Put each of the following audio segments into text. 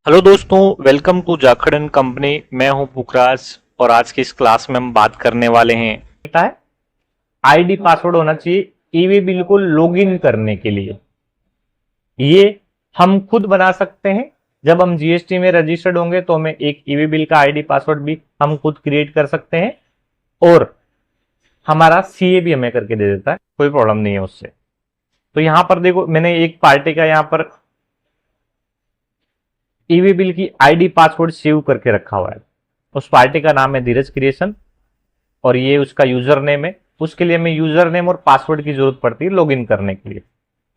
Hello दोस्तों, welcome to जाखड़न company. मैं हूं पुखराज और आज की इस क्लास में हम बात करने वाले हैं है आईडी पासवर्ड होना चाहिए ईवी बिल को लॉगिन करने के लिए। ये हम खुद बना सकते हैं। जब हम जीएसटी में रजिस्टर्ड होंगे तो हमें एक ईवी बिल का आईडी पासवर्ड भी हम खुद क्रिएट कर सकते हैं और हमारा सीए भी हमें करके दे देता है, कोई प्रॉब्लम नहीं है उससे। तो यहां पर देखो, मैंने एक पार्टी का यहां पर ईवी बिल की आईडी पासवर्ड सेव करके रखा हुआ है। उस पार्टी का नाम है धीरज क्रिएशन और ये उसका यूजर नेम है। उसके लिए हमें यूजर नेम और पासवर्ड की जरूरत पड़ती है लॉगिन करने के लिए।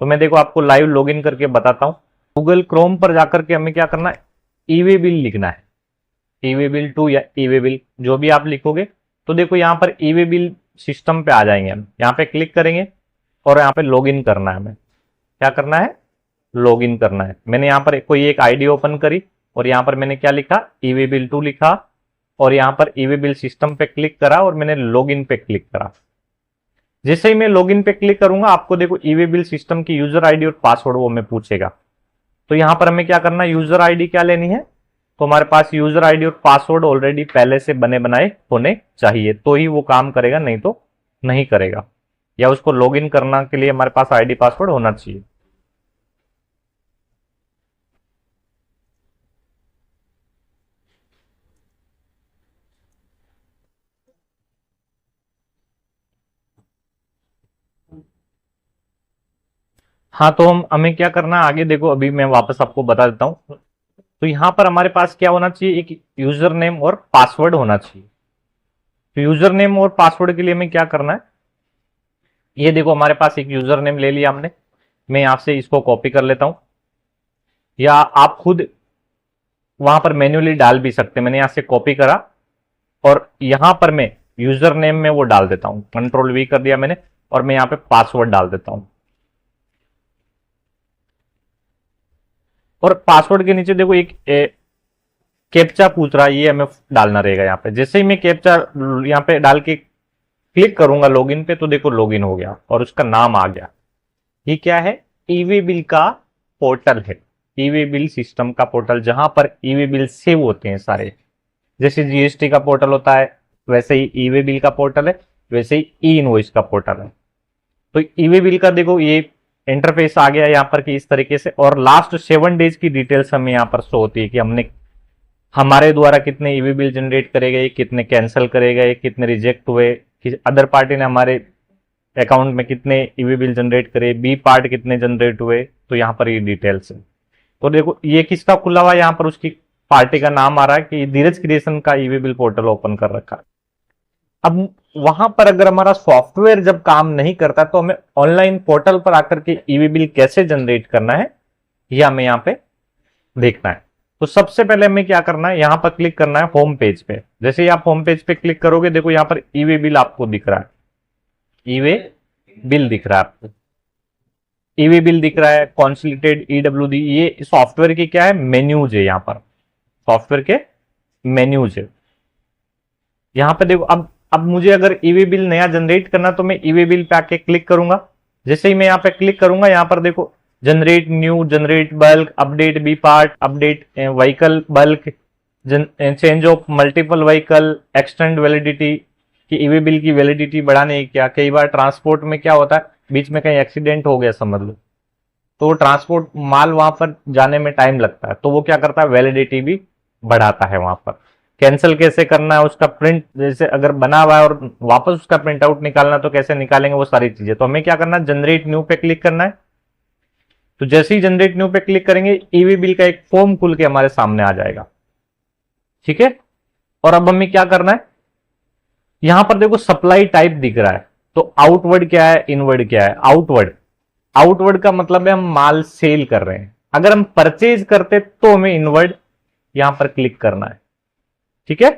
तो मैं देखो आपको लाइव लॉगिन करके बताता हूं। गूगल क्रोम पर जाकर के हमें क्या करना है, ईवी बिल लिखना है। ईवी बिल 2 या ईवी बिल जो भी आप लिखोगे तो देखो यहाँ पर ईवी बिल सिस्टम पे आ जाएंगे। हम यहाँ पे क्लिक करेंगे और यहाँ पे लॉगिन करना है। हमें क्या करना है, लॉगिन करना है। मैंने यहाँ पर कोई एक आईडी ओपन करी और यहाँ पर मैंने क्या लिखा, ईवी बिल 2 लिखा और यहाँ पर ईवी बिल सिस्टम पे क्लिक करा और मैंने लॉगिन पे क्लिक करा। जैसे ही मैं लॉगिन पे क्लिक करूंगा आपको देखो ईवी बिल सिस्टम की यूजर आईडी और पासवर्ड वो हमें पूछेगा। तो यहाँ पर हमें क्या करना है, यूजर आईडी क्या लेनी है, तो हमारे पास यूजर आईडी और पासवर्ड ऑलरेडी पहले से बने बनाए होने चाहिए तो ही वो काम करेगा, नहीं तो नहीं करेगा। या उसको लॉगिन करना के लिए हमारे पास आईडी पासवर्ड होना चाहिए। हाँ, तो हम हमें क्या करना है आगे देखो, अभी मैं वापस आपको बता देता हूँ। तो यहां पर हमारे पास क्या होना चाहिए, एक यूजर नेम और पासवर्ड होना चाहिए। तो यूजर नेम और पासवर्ड के लिए हमें क्या करना है, ये देखो हमारे पास एक यूजर नेम ले लिया हमने। मैं यहां से इसको कॉपी कर लेता हूं या आप खुद वहां पर मैन्युअली डाल भी सकते हैं। मैंने यहां से कॉपी करा और यहां पर मैं यूजर नेम में वो डाल देता हूं, कंट्रोल वी कर दिया मैंने और मैं यहां पे पासवर्ड डाल देता हूं। और पासवर्ड के नीचे देखो एक कैप्चा पूछ रहा है, ये हमें डालना रहेगा यहाँ पे। जैसे ही मैं कैप्चा यहाँ पे डाल के क्लिक करूंगा लॉगिन पे तो देखो लॉगिन हो गया और उसका नाम आ गया। ये क्या है, ईवी बिल का पोर्टल है। ईवी बिल सिस्टम का पोर्टल जहां पर ईवी बिल सेव होते हैं सारे। जैसे जीएसटी का पोर्टल होता है वैसे ही ईवी बिल का पोर्टल है, वैसे ही ई इनवॉइस का पोर्टल है। तो ईवी बिल का देखो ये इंटरफेस आ गया यहाँ पर कि इस तरीके से, और लास्ट 7 डेज की डिटेल्स हमें यहाँ पर शो होती है कि हमने हमारे द्वारा कितने ईवी बिल जनरेट करे गए, कितने कैंसिल करे गए, कितने रिजेक्ट हुए, किसी अदर पार्टी ने हमारे अकाउंट में कितने ईवी बिल जनरेट करे, बी पार्ट कितने जनरेट हुए। तो यहाँ पर ये डिटेल्स है। तो देखो ये किसका खुला हुआ है, यहाँ पर उसकी पार्टी का नाम आ रहा है कि धीरज क्रिएशन का ईवी बिल पोर्टल ओपन कर रखा है। अब वहां पर अगर हमारा सॉफ्टवेयर जब काम नहीं करता तो हमें ऑनलाइन पोर्टल पर आकर के ईवी बिल कैसे जनरेट करना है यह हमें यहाँ पे देखना है। तो सबसे पहले हमें क्या करना है, यहां पर क्लिक करना है होम पेज पे। जैसे ही आप होम पेज पे क्लिक करोगे देखो यहाँ पर ईवे बिल आपको दिख रहा है, ईवे बिल दिख रहा है आपको, ईवे बिल दिख रहा है, कॉन्सोलिडेटेड ईडब्ल्यूडी। ये सॉफ्टवेयर की क्या है, मेन्यूज है। यहाँ पर सॉफ्टवेयर के मेन्यूज है। यहाँ पे देखो अब मुझे अगर ईवे बिल नया जनरेट करना तो मैं ईवे बिल पे आके क्लिक करूंगा। जैसे ही मैं यहाँ पे क्लिक करूंगा यहाँ पर देखो generate new, generate bulk, update B part, update vehicle bulk, change of multiple vehicle, extend validity कि ईवी बिल की वैलिडिटी बढ़ाने की। क्या कई बार ट्रांसपोर्ट में क्या होता है, बीच में कहीं एक्सीडेंट हो गया समझ लो, तो ट्रांसपोर्ट माल वहां पर जाने में टाइम लगता है तो वो क्या करता है, वैलिडिटी भी बढ़ाता है वहां पर। कैंसिल कैसे करना है, उसका प्रिंट जैसे अगर बना हुआ है और वापस उसका प्रिंट आउट निकालना तो कैसे निकालेंगे, वो सारी चीजें। तो हमें क्या करना है, जनरेट न्यू पे क्लिक करना है। तो जैसे ही जनरेट न्यू पे क्लिक करेंगे ईवी बिल का एक फॉर्म खुल के हमारे सामने आ जाएगा। ठीक है, और अब हमें क्या करना है, यहां पर देखो सप्लाई टाइप दिख रहा है। तो आउटवर्ड क्या है, इनवर्ड क्या है। आउटवर्ड, आउटवर्ड का मतलब है हम माल सेल कर रहे हैं। अगर हम परचेज करते तो हमें इनवर्ड यहां पर क्लिक करना है। ठीक है,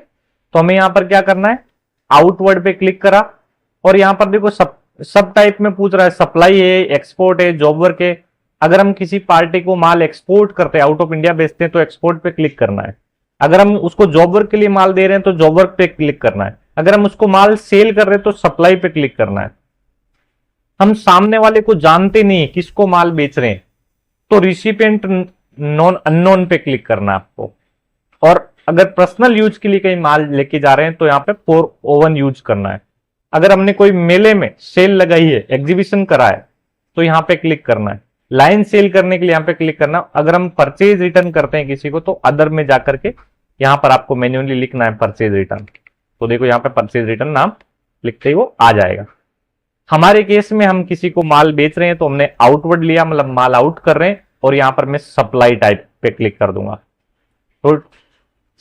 तो हमें यहां पर क्या करना है, आउटवर्ड पे क्लिक करा और यहां पर देखो सब टाइप में पूछ रहा है, सप्लाई है, एक्सपोर्ट है, जॉब वर्क है। अगर हम किसी पार्टी को माल एक्सपोर्ट करते हैं, आउट ऑफ इंडिया बेचते हैं तो एक्सपोर्ट पे क्लिक करना है। अगर हम उसको जॉब वर्क के लिए माल दे रहे हैं तो जॉब वर्क पे क्लिक करना है। अगर हम उसको माल सेल कर रहे हैं तो सप्लाई पे क्लिक करना है। हम सामने वाले को जानते नहीं किसको माल बेच रहे हैं तो रिसिपिएंट नॉन अननोन पे क्लिक करना है आपको। और अगर पर्सनल यूज के लिए कहीं माल लेके जा रहे हैं तो यहाँ पे 401 यूज करना है। अगर हमने कोई मेले में सेल लगाई है, एग्जीबिशन करा है, तो यहाँ पे क्लिक करना है। लाइन सेल करने के लिए यहाँ पे क्लिक करना। अगर हम परचेज रिटर्न करते हैं किसी को तो अदर में जाकर के यहाँ पर आपको मैन्युअली लिखना है परचेज रिटर्न। तो देखो यहाँ पे परचेज रिटर्न नाम लिखते ही वो आ जाएगा। हमारे केस में हम किसी को माल बेच रहे हैं तो हमने आउटवर्ड लिया, मतलब माल आउट कर रहे हैं, और यहाँ पर मैं सप्लाई टाइप पे क्लिक कर दूंगा। तो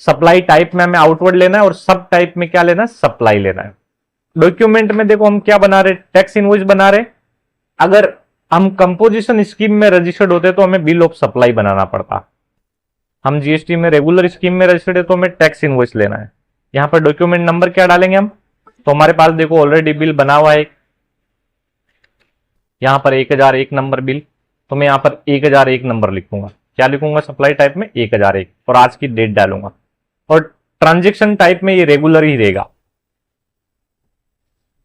सप्लाई टाइप में हमें आउटवर्ड लेना है और सब टाइप में क्या लेना है, सप्लाई लेना है। डॉक्यूमेंट में देखो हम क्या बना रहे, टैक्स इनवॉइस बना रहे। अगर हम कंपोजिशन स्कीम में रजिस्टर्ड होते तो हमें बिल ऑफ सप्लाई बनाना पड़ता। हम जीएसटी में रेगुलर स्कीम में रजिस्टर्ड है तो हमें टैक्स इनवॉइस लेना है। यहाँ पर डॉक्यूमेंट नंबर क्या डालेंगे हम, तो हमारे पास देखो ऑलरेडी बिल बना हुआ है यहाँ पर 1001 नंबर बिल। तो मैं यहाँ पर 1001 नंबर लिखूंगा। क्या लिखूंगा, सप्लाई टाइप में 1001 और आज की डेट डालूंगा। और ट्रांजेक्शन टाइप में ये रेगुलर ही रहेगा।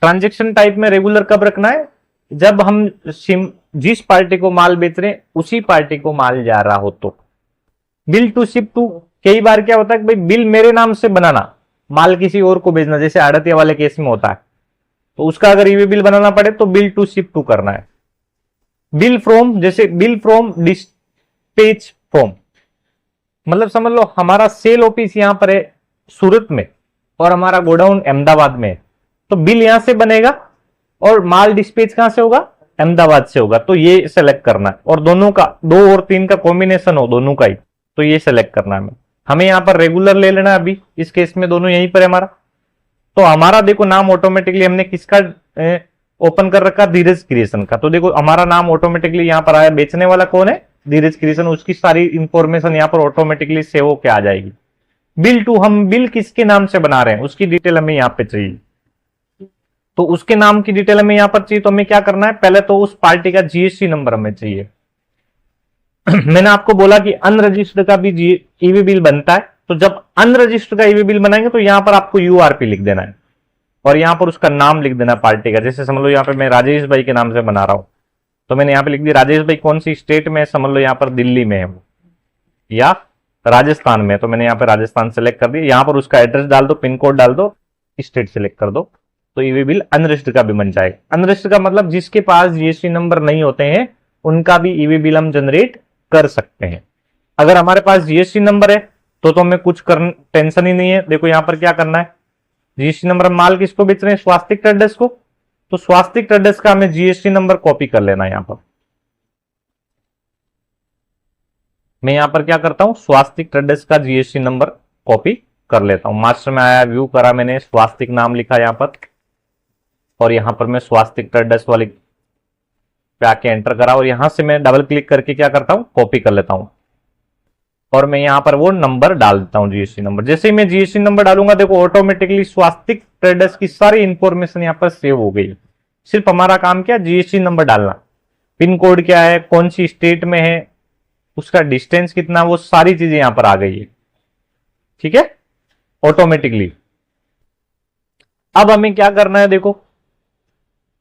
ट्रांजेक्शन टाइप में रेगुलर कब रखना है, जब हम जिस पार्टी को माल बेच रहे हैं उसी पार्टी को माल जा रहा हो तो। बिल टू शिप टू, कई बार क्या होता है कि भाई बिल मेरे नाम से बनाना, माल किसी और को भेजना, जैसे आड़तिया वाले केस में होता है, तो उसका अगर ईवी बिल बनाना पड़े तो बिल टू शिप टू करना है। बिल फ्रॉम, जैसे बिल फ्रॉम डिस्पैच फ्रॉम, मतलब समझ लो हमारा सेल ऑफिस यहां पर है सूरत में और हमारा गोडाउन अहमदाबाद में है, तो बिल यहां से बनेगा और माल डिस्पैच कहां से होगा, अहमदाबाद से होगा। तो ये सेलेक्ट करना है, और दोनों का 2 और 3 का कॉम्बिनेशन हो दोनों का ही, तो ये सेलेक्ट करना है। हमें यहाँ पर रेगुलर ले लेना है। अभी इस केस में दोनों यहीं पर है हमारा। तो हमारा देखो नाम ऑटोमेटिकली हमने किसका ओपन कर रखा, धीरज क्रिएशन का। तो देखो हमारा नाम ऑटोमेटिकली यहाँ पर आया। बेचने वाला कौन है, धीरज क्रिएशन। उसकी सारी इंफॉर्मेशन यहाँ पर ऑटोमेटिकली सेव होके आ जाएगी। बिल टू, हम बिल किसके नाम से बना रहे हैं उसकी डिटेल हमें यहाँ पे चाहिए। तो उसके नाम की डिटेल हमें यहाँ पर चाहिए, तो हमें क्या करना है, पहले तो उस पार्टी का जीएसटी नंबर हमें चाहिए। मैंने आपको बोला कि अनरजिस्टर्ड का भी ईवी बिल बनता है। तो जब अनरजिस्टर्ड का ईवी बिल बनाएंगे तो यहां पर आपको यूआरपी लिख देना है और यहां पर उसका नाम लिख देना पार्टी का। जैसे समझ लो यहाँ पे मैं राजेश भाई के नाम से बना रहा हूं, तो मैंने यहाँ पे लिख दी राजेश भाई कौन सी स्टेट में, समझ लो यहाँ पर दिल्ली में है या राजस्थान में, तो मैंने यहाँ पे राजस्थान सेलेक्ट कर दिया। यहाँ पर उसका एड्रेस डाल दो, पिन कोड डाल दो, स्टेट सेलेक्ट कर दो, तो ईवी बिल अनरजिस्टर्ड का भी बन जाएगा। अनरजिस्टर्ड का मतलब जिसके पास जीएसटी नंबर नहीं होते हैं उनका भी ईवी बिल हम जनरेट कर सकते हैं। अगर हमारे पास जीएसटी नंबर है तो हमें कुछ टेंशन ही नहीं है। देखो यहां पर क्या करना है, जीएसटी नंबर, माल किसको बेच रहे हैं, स्वास्तिक ट्रेडर्स को, तो स्वास्तिक ट्रेडर्स का हमें जीएसटी नंबर कॉपी कर लेना है। यहां पर मैं यहां पर क्या करता हूं, स्वास्तिक ट्रेडर्स का जीएसटी नंबर कॉपी कर लेता हूं। मास्टर में आया, व्यू करा, मैंने स्वास्तिक नाम लिखा यहां पर, और यहां पर मैं स्वास्तिक ट्रेडर्स वाली पे आके एंटर करा, और यहां से मैं डबल क्लिक करके क्या करता हूं, कॉपी कर लेता हूं, और मैं यहां पर वो नंबर डाल देता हूं, जीएसटी नंबर। जैसे ही मैं जीएसटी नंबर डालूंगा देखो ऑटोमेटिकली स्वास्तिक ट्रेडर्स की सारी इंफॉर्मेशन यहां पर सेव हो गई। सिर्फ हमारा काम क्या, जीएसटी नंबर डालना, पिन कोड क्या है, कौन सी स्टेट में है, उसका डिस्टेंस कितना, वो सारी चीजें यहां पर आ गई है। ठीक है, ऑटोमेटिकली। अब हमें क्या करना है, देखो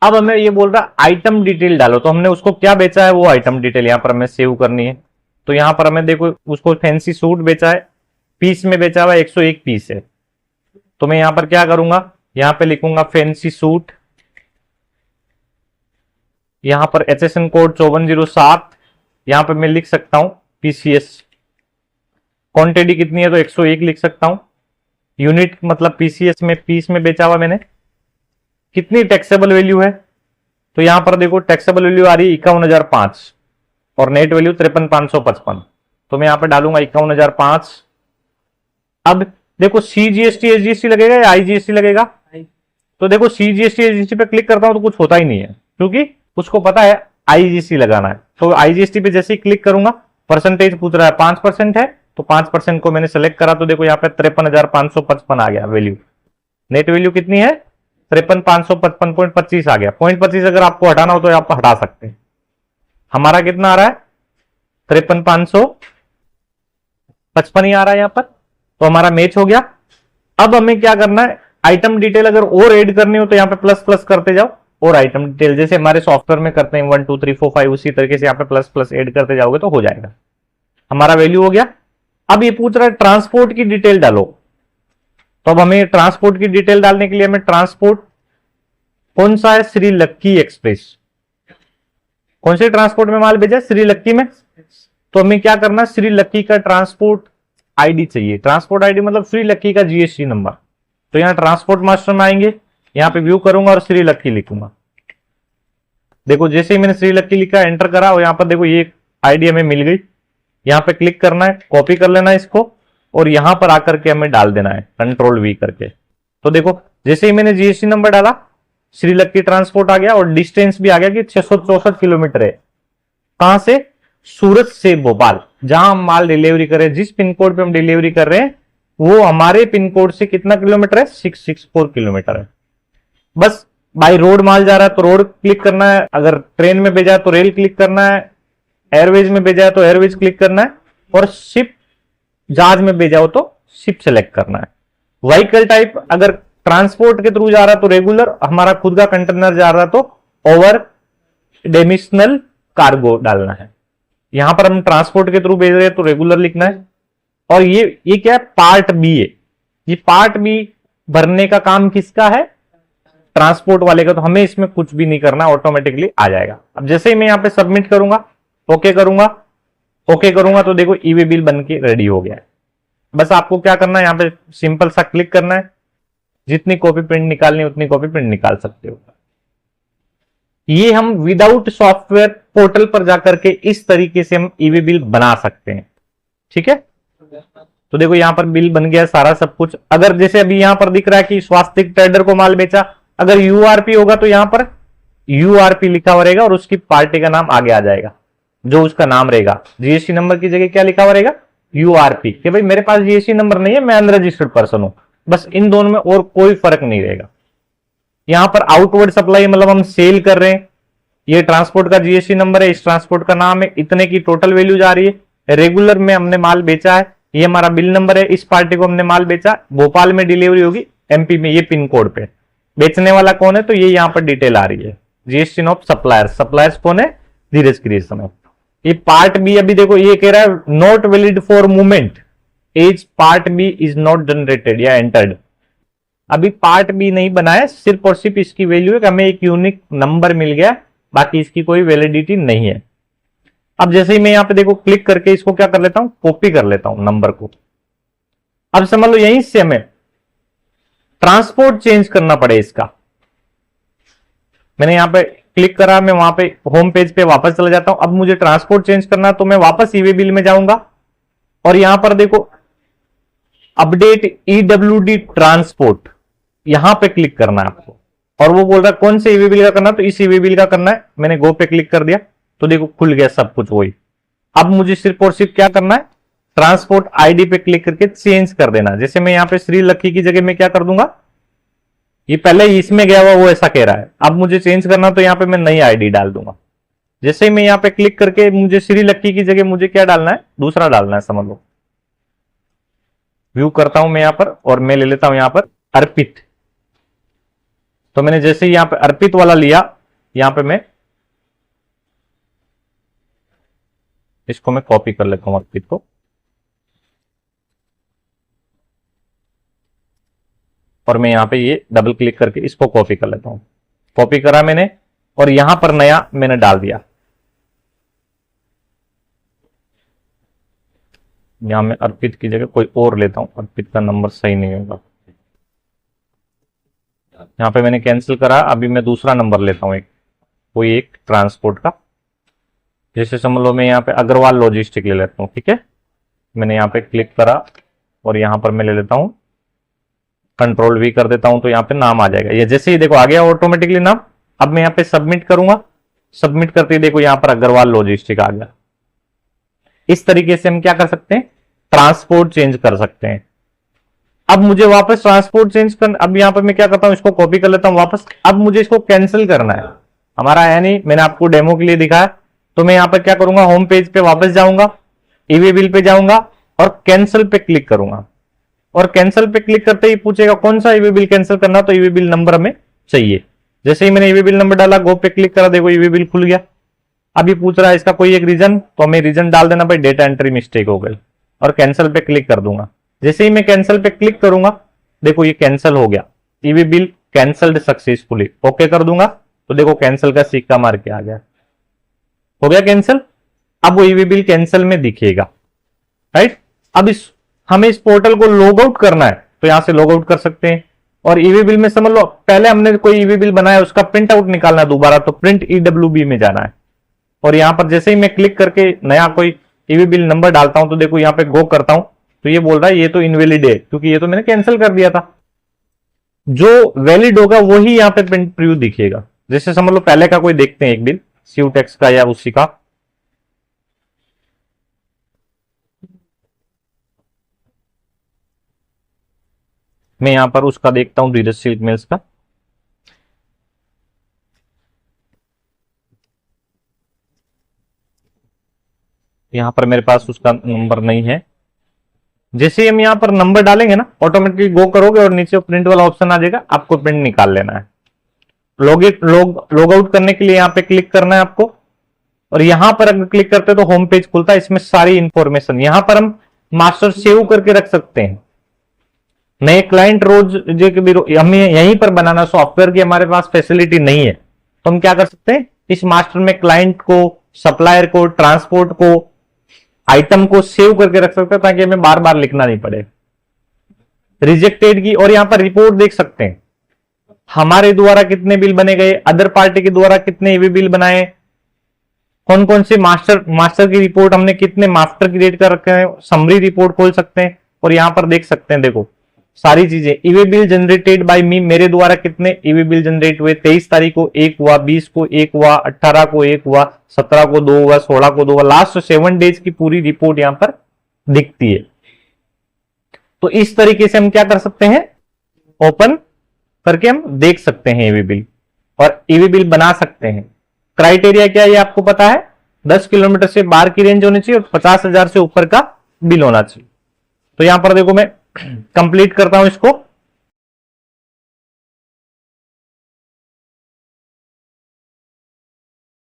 अब हमें ये बोल रहा है आइटम डिटेल डालो, तो हमने उसको क्या बेचा है वो आइटम डिटेल यहां पर हमें सेव करनी है। तो यहां पर हमें देखो उसको फैंसी सूट बेचा है, पीस में बेचा हुआ 101 पीस है, तो मैं यहां पर क्या करूंगा, यहां पे लिखूंगा फैंसी सूट, यहां पर HSN कोड 5407, यहां पर मैं लिख सकता हूं पीसीएस, क्वांटिटी कितनी है तो 101 लिख सकता हूं, यूनिट मतलब पीसीएस में पीस में बेचा हुआ मैंने, कितनी टैक्सेबल वैल्यू है, तो यहां पर देखो टैक्सेबल वैल्यू आ रही है 51,005 और नेट वैल्यू 53,555, तो मैं यहां पर डालूंगा 51,005। अब देखो सीजीएसटी एसजीएसटी लगेगा या आईजीएसटी लगेगा, तो देखो सीजीएसटी एसजीएसटी पे क्लिक करता हूं तो कुछ होता ही नहीं है, क्योंकि उसको पता है आईजीएसटी लगाना है। तो आईजीएसटी पे जैसे ही क्लिक करूंगा, परसेंटेज पूछ रहा है 5% है, तो 5% को मैंने सेलेक्ट करा, तो देखो यहाँ पे 53,555 आ गया वैल्यू। नेट वैल्यू कितनी है, 53,555.25 आ गया। 0.25 अगर आपको हटाना हो तो आप हटा सकते हैं। हमारा कितना आ रहा है, 53,555 ही आ रहा है यहां पर, तो हमारा मैच हो गया। अब हमें क्या करना है, आइटम डिटेल अगर और ऐड करनी हो तो यहाँ पे प्लस प्लस करते जाओ, और आइटम डिटेल जैसे हमारे सॉफ्टवेयर में करते हैं 1 2 3 4 5, उसी तरीके से यहाँ पे प्लस प्लस ऐड करते जाओगे तो हो जाएगा। हमारा वैल्यू हो गया। अब ये पूछ रहा है ट्रांसपोर्ट की डिटेल डालो, तो अब हमें ट्रांसपोर्ट की डिटेल डालने के लिए हमें ट्रांसपोर्ट कौन सा है, श्री लक्की एक्सप्रेस, कौन से ट्रांसपोर्ट में माल भेजा, श्री लक्की में। तो हमें क्या करना, श्री लक्की का ट्रांसपोर्ट आईडी चाहिए। ट्रांसपोर्ट आईडी मतलब श्री लक्की का जीएसटी नंबर। तो यहां ट्रांसपोर्ट मास्टर में आएंगे, यहां पे व्यू करूंगा और श्री लक्की लिखूंगा। देखो जैसे ही मैंने श्री लक्की लिखा, एंटर करा, और यहां पर देखो ये आईडी हमें मिल गई। यहां पे क्लिक करना है, कॉपी कर लेना है इसको, और यहां पर आकर के हमें डाल देना है कंट्रोल वी करके। तो देखो जैसे ही मैंने जीएसटी नंबर डाला, श्री लक्की ट्रांसपोर्ट आ गया और डिस्टेंस भी आ गया कि 664 किलोमीटर है। कहां से, सूरत से भोपाल, जहां हम माल डिलीवरी कर रहे हैं, जिस पिन कोड पे हम डिलीवरी कर रहे हैं वो हमारे पिन कोड से कितना किलोमीटर है, 664 किलोमीटर है। बस बाई रोड माल जा रहा है तो रोड क्लिक करना है, अगर ट्रेन में भेजा है तो रेल क्लिक करना है, एयरवेज में भेजा है तो एयरवेज क्लिक करना है, और शिप जहाज में भेजा हो तो शिप सेलेक्ट करना है। व्हीकल टाइप अगर ट्रांसपोर्ट के थ्रू जा रहा है तो रेगुलर, हमारा खुद का कंटेनर जा रहा है तो ओवर डायमेंशनल कार्गो डालना है। यहां पर हम ट्रांसपोर्ट के थ्रू भेज रहे हैं तो रेगुलर लिखना है। और ये क्या है, पार्ट बी है। ये पार्ट बी भरने का काम किसका है, ट्रांसपोर्ट वाले का। तो हमें इसमें कुछ भी नहीं करना, ऑटोमेटिकली आ जाएगा। अब जैसे ही मैं यहां पे सबमिट करूंगा, ओके करूंगा, ओके करूंगा, तो देखो ईवे बिल बन के रेडी हो गया है। बस आपको क्या करना है, यहां पे सिंपल सा क्लिक करना है, जितनी कॉपी प्रिंट निकालनी उतनी कॉपी प्रिंट निकाल सकते हो। ये हम विदाउट सॉफ्टवेयर पोर्टल पर जाकर के इस तरीके से हम ईवे बिल बना सकते हैं। ठीक है, तो देखो यहां पर बिल बन गया सारा सब कुछ। अगर जैसे अभी यहां पर दिख रहा है कि स्वास्तिक ट्रेडर को माल बेचा, अगर यूआरपी होगा तो यहां पर यूआरपी लिखा हुआ रहेगा और उसकी पार्टी का नाम आगे आ जाएगा, जो उसका नाम रहेगा। जीएसटी नंबर की जगह क्या लिखा हुआ रहेगा, यूआरपी, कि भाई मेरे पास जीएसटी नंबर नहीं है, मैं अनरजिस्टर्ड पर्सन हूं। बस इन दोनों में और कोई फर्क नहीं रहेगा। यहां पर आउटवर्ड सप्लाई मतलब हम सेल कर रहे हैं, ये ट्रांसपोर्ट का जीएसटी नंबर है, इस ट्रांसपोर्ट का नाम है, इतने की टोटल वैल्यू जा रही है। रेगुलर में हमने माल बेचा है, ये हमारा बिल नंबर है, इस पार्टी को हमने माल बेचा, भोपाल में डिलीवरी होगी, एमपी में, ये पिन कोड पे। बेचने वाला कौन है, तो ये यहां पर डिटेल आ रही है, जीएसटी ऑफ सप्लायर्स। सप्लायर्स कौन है, धीरज क्रिएशन। ये पार्ट बी अभी देखो ये कह रहा है not valid for movement as part B is not generated या एंटर्ड। अभी पार्ट बी नहीं बना है, सिर्फ और सिर्फ इसकी वैल्यू है कि हमें एक यूनिक नंबर मिल गया, बाकी इसकी कोई वैलिडिटी नहीं है। अब जैसे ही मैं यहां पे देखो क्लिक करके इसको क्या कर लेता हूं, कॉपी कर लेता हूं नंबर को। अब समझ लो यहीं से हमें ट्रांसपोर्ट चेंज करना पड़े इसका। मैंने यहां पे क्लिक करा, मैं वहां पे होम पेज पे वापस चला जाता हूं। अब मुझे ट्रांसपोर्ट चेंज करना, तो मैं वापस ईवे बिल में जाऊंगा और यहां पर देखो अपडेट ईडब्ल्यूडी ट्रांसपोर्ट, यहां पे क्लिक करना है आपको। और वो बोल रहा है कौन से ईवे बिल का करना, तो इस ईवे बिल का करना है। मैंने गो पे क्लिक कर दिया तो देखो खुल गया सब कुछ वही। अब मुझे सिर्फ और सिर्फ क्या करना है, ट्रांसपोर्ट आईडी पे क्लिक करके चेंज कर देना। जैसे मैं यहां पे श्री लक्की की जगह में क्या कर दूंगा, ये पहले इसमें गया हुआ वो ऐसा कह रहा है, अब मुझे चेंज करना तो यहां पे मैं नई आईडी डाल दूंगा। जैसे ही मैं यहां पे क्लिक करके मुझे श्री लक्की की जगह मुझे क्या डालना है, दूसरा डालना है, समझ लो। व्यू करता हूं मैं यहां पर और मैं ले लेता हूं यहां पर अर्पित। तो मैंने जैसे ही यहां पे अर्पित वाला लिया, यहां पे मैं इसको मैं कॉपी कर लेता हूं अर्पित को, और मैं यहां पे ये डबल क्लिक करके इसको कॉपी कर लेता हूं। कॉपी करा मैंने और यहां पर नया मैंने डाल दिया। यहां मैं अर्पित की जगह कोई और लेता हूं, अर्पित का नंबर सही नहीं होगा। यहां पे मैंने कैंसिल करा, अभी मैं दूसरा नंबर लेता हूं, कोई एक ट्रांसपोर्ट का। जैसे समझ लो मैं यहाँ पे अग्रवाल लॉजिस्टिक ले लेता हूँ। ठीक है, मैंने यहाँ पे क्लिक करा और यहाँ पर मैं ले लेता हूँ, कंट्रोल वी कर देता हूँ, तो यहाँ पे नाम आ जाएगा। ये जैसे ही देखो आ गया ऑटोमेटिकली नाम। अब मैं यहाँ पे सबमिट करूंगा, सबमिट करते ही देखो यहाँ पर अग्रवाल लॉजिस्टिक आ गया। इस तरीके से हम क्या कर सकते हैं, ट्रांसपोर्ट चेंज कर सकते हैं। अब मुझे वापस ट्रांसपोर्ट चेंज कर, अब यहाँ पर मैं क्या करता हूँ, इसको कॉपी कर लेता हूँ वापस। अब मुझे इसको कैंसिल करना है, हमारा है नहीं, मैंने आपको डेमो के लिए दिखाया। तो मैं यहाँ पर क्या करूंगा, होम पेज पे वापस जाऊंगा, ईवे बिल पे जाऊंगा और कैंसिल पे क्लिक करूंगा। और कैंसिल पे क्लिक करते ही पूछेगा कौन सा ईवे बिल कैंसिल करना, तो ईवे बिल नंबर हमें चाहिए। जैसे ही मैंने ईवे बिल नंबर डाला, गो पे क्लिक करा, देखो ईवे बिल खुल गया। अब ये पूछ रहा है इसका कोई एक रीजन, तो हमें रीजन डाल देना भाई डेटा एंट्री मिस्टेक हो गई, और कैंसिल पे क्लिक कर दूंगा। जैसे ही मैं कैंसिल पे क्लिक करूंगा, देखो ये कैंसिल हो गया, EV bill cancelled successfully. Okay कर दूंगा तो देखो कैंसिल का सिक्का मार के आ गया, हो गया कैंसिल। अब वो ईवी बिल कैंसिल में दिखेगा, राइट। अब हमें इस पोर्टल को लॉग आउट करना है, तो यहां से लॉग आउट कर सकते हैं। और ईवी बिल में समझ लो पहले हमने कोई ईवी बिल बनाया, उसका प्रिंट आउट निकालना है दोबारा, तो प्रिंट ईडब्ल्यूबी में जाना है। और यहां पर जैसे ही मैं क्लिक करके नया कोई ईवी बिल नंबर डालता हूं, तो देखो यहां पे गो करता हूं, तो ये बोल रहा है ये तो इनवैलिड है, क्योंकि ये तो मैंने कैंसिल कर दिया था। जो वैलिड होगा वही यहां पे प्रिंट प्रीव्यू दिखेगा। जैसे समझ लो पहले का कोई देखते हैं एक बिल सीयूटेक्स का या उसी का, मैं यहां पर उसका देखता हूं धीरज सिल्क मिल्स का। यहां पर मेरे पास उसका नंबर नहीं है। जैसे ही हम यहां पर नंबर डालेंगे ना, ऑटोमेटिकली गो करोगे और नीचे प्रिंट वाला ऑप्शन आ जाएगा, आपको प्रिंट निकाल लेना है। लॉग आउट करने के लिए यहां पे क्लिक करना है आपको, और यहां पर अगर क्लिक करते हैं तो होम पेज खुलता है, इसमें सारी इंफॉर्मेशन यहां पर हम मास्टर सेव करके रख सकते हैं। नए क्लाइंट रोज जो हमें यहीं पर बनाना, सॉफ्टवेयर की हमारे पास फैसिलिटी नहीं है, तो हम क्या कर सकते हैं, इस मास्टर में क्लाइंट को, सप्लायर को, ट्रांसपोर्ट को, आइटम को सेव करके रख सकते हैं, ताकि हमें बार बार लिखना नहीं पड़े। रिजेक्टेड की, और यहां पर रिपोर्ट देख सकते हैं हमारे द्वारा कितने बिल बने गए, अदर पार्टी के द्वारा कितने ईवी बिल बनाए, कौन कौन से मास्टर की रिपोर्ट हमने कितने मास्टर क्रिएट कर रखे हैं, समरी रिपोर्ट खोल सकते हैं। और यहां पर देख सकते हैं, देखो सारी चीजें, ईवी बिल जनरेटेड बाय मी, मेरे द्वारा कितने ईवी बिल जनरेट हुए, 23 तारीख को 1 हुआ, 20 को 1 हुआ, 18 को 1 हुआ, 17 को 2 हुआ, 16 को 2 हुआ, लास्ट 7 डेज की पूरी रिपोर्ट यहां पर दिखती है। तो इस तरीके से हम क्या कर सकते हैं, ओपन करके हम देख सकते हैं ईवी बिल, और ईवी बिल बना सकते हैं। क्राइटेरिया क्या है ये आपको पता है, 10 किलोमीटर से बाहर की रेंज होनी चाहिए और 50,000 से ऊपर का बिल होना चाहिए। तो यहां पर देखो मैं कंप्लीट करता हूं इसको,